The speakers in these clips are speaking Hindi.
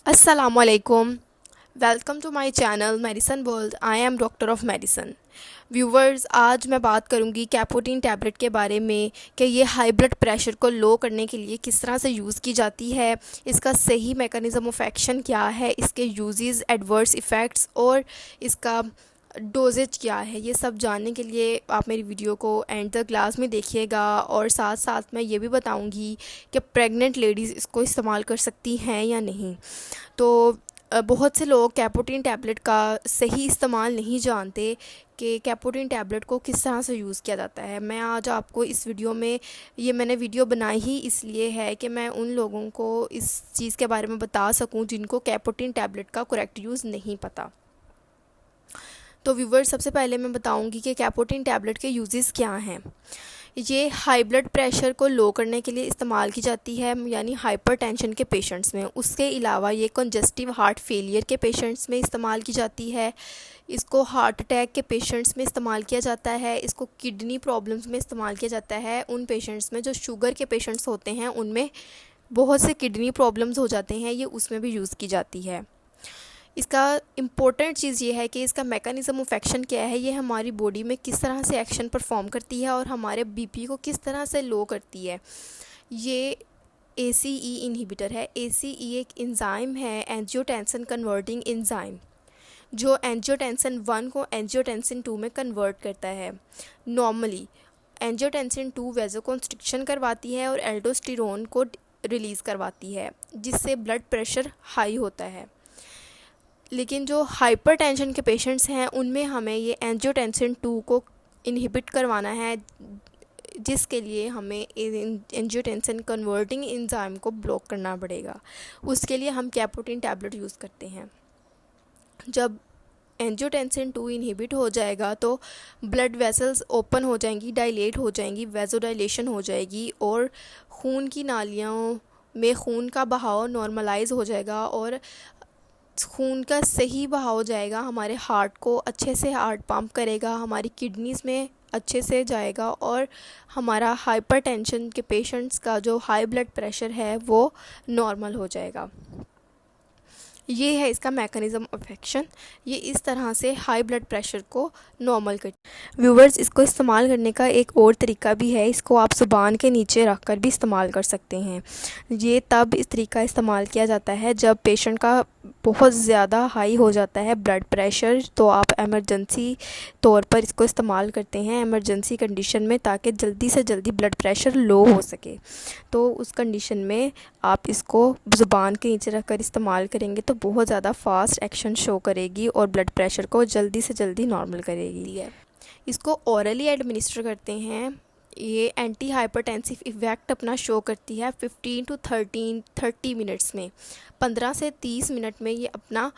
Assalamualaikum. Welcome to my channel medicine world. I am doctor of medicine. Viewers, आज मैं बात करूंगी कैपोटीन टैबलेट के बारे में कि ये हाई ब्लड प्रेशर को लो करने के लिए किस तरह से यूज़ की जाती है, इसका सही मैकेनिज़्म ऑफ एक्शन क्या है, इसके यूजेस, एडवर्स इफ़ेक्ट्स और इसका डोजेज क्या है। ये सब जानने के लिए आप मेरी वीडियो को एंड तक क्लास में देखिएगा। और साथ साथ मैं ये भी बताऊंगी कि प्रेग्नेंट लेडीज़ इसको इस्तेमाल कर सकती हैं या नहीं। तो बहुत से लोग कैपोटीन टैबलेट का सही इस्तेमाल नहीं जानते कि कैपोटीन टैबलेट को किस तरह से यूज़ किया जाता है। मैं आज आपको इस वीडियो में, ये मैंने वीडियो बनाई ही इसलिए है कि मैं उन लोगों को इस चीज़ के बारे में बता सकूं जिनको कैपोटीन टैबलेट का करेक्ट यूज़ नहीं पता। तो व्यूवर्स, सबसे पहले मैं बताऊंगी कि कैपोटीन टैबलेट के यूजेस क्या हैं। ये हाई ब्लड प्रेशर को लो करने के लिए इस्तेमाल की जाती है, यानी हाइपरटेंशन के पेशेंट्स में। उसके अलावा ये कंजस्टिव हार्ट फेलियर के पेशेंट्स में इस्तेमाल की जाती है। इसको हार्ट अटैक के पेशेंट्स में इस्तेमाल किया जाता है। इसको किडनी प्रॉब्लम्स में इस्तेमाल किया जाता है। उन पेशेंट्स में जो शुगर के पेशेंट्स होते हैं, उनमें बहुत से किडनी प्रॉब्लम्स हो जाते हैं, ये उसमें भी यूज़ की जाती है। इसका इम्पोर्टेंट चीज़ ये है कि इसका मैकेनिज़्म ऑफ एक्शन क्या है, ये हमारी बॉडी में किस तरह से एक्शन परफॉर्म करती है और हमारे बीपी को किस तरह से लो करती है। ये ACE इनहिबिटर है। ACE एक एंजाइम है, एंजियोटेंसिन कन्वर्टिंग एंजाइम, जो एंजियोटेंसिन 1 को एंजियोटेंसिन 2 में कन्वर्ट करता है। नॉर्मली एंजियोटेंसिन 2 वेज़ोकंस्ट्रिक्शन करवाती है और एल्डोस्टेरोन को रिलीज़ करवाती है, जिससे ब्लड प्रेशर हाई होता है। लेकिन जो हाइपरटेंशन के पेशेंट्स हैं, उनमें हमें ये एंजियोटेंसिन 2 को इनहिबिट करवाना है, जिसके लिए हमें एंजियोटेंसिन कन्वर्टिंग एंजाइम को ब्लॉक करना पड़ेगा। उसके लिए हम कैपोटीन टैबलेट यूज़ करते हैं। जब एंजियोटेंसिन 2 इनहिबिट हो जाएगा तो ब्लड वेसल्स ओपन हो जाएंगी, डायलेट हो जाएंगी, वेज़ोडाइलेशन हो जाएगी और खून की नालियों में खून का बहाव नॉर्मलाइज हो जाएगा और खून का सही बहाव हो जाएगा। हमारे हार्ट को अच्छे से हार्ट पंप करेगा, हमारी किडनीज़ में अच्छे से जाएगा और हमारा हाइपरटेंशन के पेशेंट्स का जो हाई ब्लड प्रेशर है वो नॉर्मल हो जाएगा। ये है इसका मैकेनिज़्म ऑफ एक्शन। ये इस तरह से हाई ब्लड प्रेशर को नॉर्मल कर। व्यूवर्स, इसको इस्तेमाल करने का एक और तरीका भी है। इसको आप ज़ुबान के नीचे रख कर भी इस्तेमाल कर सकते हैं। ये तब इस तरीका इस्तेमाल किया जाता है जब पेशेंट का बहुत ज़्यादा हाई हो जाता है ब्लड प्रेशर, तो आप एमरजेंसी तौर पर इसको इस्तेमाल करते हैं एमरजेंसी कंडीशन में, ताकि जल्दी से जल्दी ब्लड प्रेशर लो हो सके। तो उस कंडीशन में आप इसको ज़ुबान के नीचे रख कर इस्तेमाल करेंगे तो बहुत ज़्यादा फास्ट एक्शन शो करेगी और ब्लड प्रेशर को जल्दी से जल्दी नॉर्मल करेगी। इसको ओरली एडमिनिस्टर करते हैं। ये एंटी हाइपरटेंसिव इफ़ेक्ट अपना शो करती है 15 टू 30 मिनट्स में। 15 से 30 मिनट में ये अपना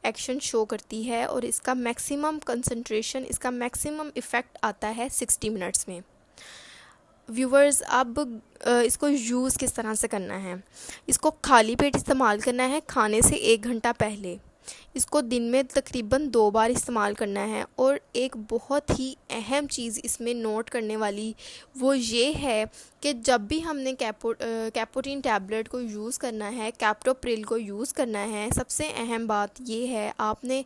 एक्शन शो करती है और इसका मैक्सिमम कंसंट्रेशन, इसका मैक्सिमम इफ़ेक्ट आता है 60 मिनट्स में। व्यूवर्स, अब इसको यूज़ किस तरह से करना है। इसको खाली पेट इस्तेमाल करना है, खाने से 1 घंटा पहले। इसको दिन में तकरीबन 2 बार इस्तेमाल करना है। और एक बहुत ही अहम चीज़ इसमें नोट करने वाली वो ये है कि जब भी हमने कैपोटीन टैबलेट को यूज़ करना है, कैप्टोप्रिल को यूज़ करना है, सबसे अहम बात ये है, आपने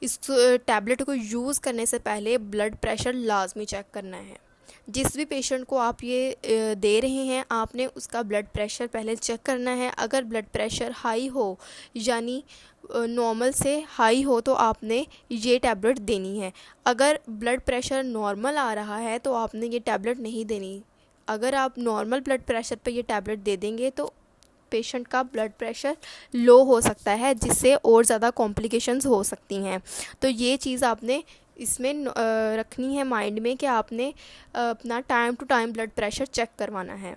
इस टैबलेट को यूज़ करने से पहले ब्लड प्रेशर लाजमी चेक करना है। जिस भी पेशेंट को आप ये दे रहे हैं, आपने उसका ब्लड प्रेशर पहले चेक करना है। अगर ब्लड प्रेशर हाई हो, यानी नॉर्मल से हाई हो, तो आपने ये टैबलेट देनी है। अगर ब्लड प्रेशर नॉर्मल आ रहा है तो आपने ये टैबलेट नहीं देनी। अगर आप नॉर्मल ब्लड प्रेशर पे ये टैबलेट दे देंगे तो पेशेंट का ब्लड प्रेशर लो हो सकता है, जिससे और ज़्यादा कॉम्प्लिकेशंस हो सकती हैं। तो ये चीज़ आपने इसमें रखनी है माइंड में कि आपने अपना time to time blood pressure check करवाना है।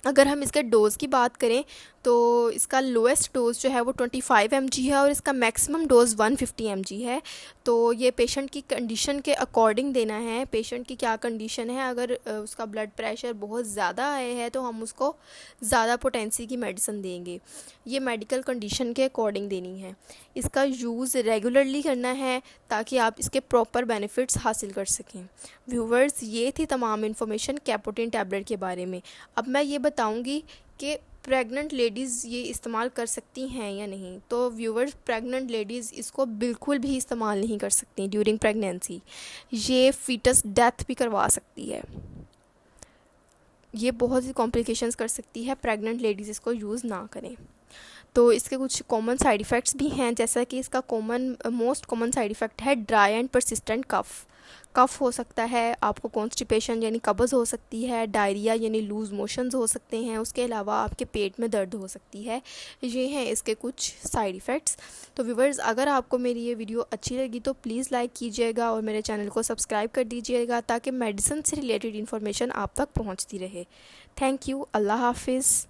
अगर हम इसके डोज़ की बात करें तो इसका लोएस्ट डोज़ जो है वो 25 mg है और इसका मैक्सिमम डोज़ 150 mg है। तो ये पेशेंट की कंडीशन के अकॉर्डिंग देना है। पेशेंट की क्या कंडीशन है, अगर उसका ब्लड प्रेशर बहुत ज़्यादा आए है तो हम उसको ज़्यादा पोटेंसी की मेडिसिन देंगे। ये मेडिकल कंडीशन के अकॉर्डिंग देनी है। इसका यूज़ रेगुलरली करना है ताकि आप इसके प्रॉपर बेनिफिट्स हासिल कर सकें। व्यूवर्स, ये थी तमाम इन्फॉर्मेशन कैपोटीन टैबलेट के बारे में। अब मैं ये बताऊंगी कि प्रेग्नेंट लेडीज़ ये इस्तेमाल कर सकती हैं या नहीं। तो व्यूवर्स, प्रेग्नेंट लेडीज़ इसको बिल्कुल भी इस्तेमाल नहीं कर सकती ड्यूरिंग प्रेगनेंसी। ये फीटस डेथ भी करवा सकती है। ये बहुत सी कॉम्प्लिकेशंस कर सकती है। प्रेग्नेंट लेडीज़ इसको यूज़ ना करें। तो इसके कुछ कॉमन साइड इफ़ेक्ट्स भी हैं, जैसा कि इसका मोस्ट कॉमन साइड इफ़ेक्ट है ड्राई एंड परसिस्टेंट कफ़ हो सकता है आपको, कॉन्स्टिपेशन यानी कब्ज़ हो सकती है, डायरिया यानी लूज़ मोशंस हो सकते हैं, उसके अलावा आपके पेट में दर्द हो सकती है। ये हैं इसके कुछ साइड इफ़ेक्ट्स। तो व्यूवर्स, अगर आपको मेरी ये वीडियो अच्छी लगी तो प्लीज़ लाइक कीजिएगा और मेरे चैनल को सब्सक्राइब कर दीजिएगा, ताकि मेडिसिन से रिलेटेड इन्फॉर्मेशन आप तक पहुँचती रहे। Thank you. अल्लाह हाफिज़।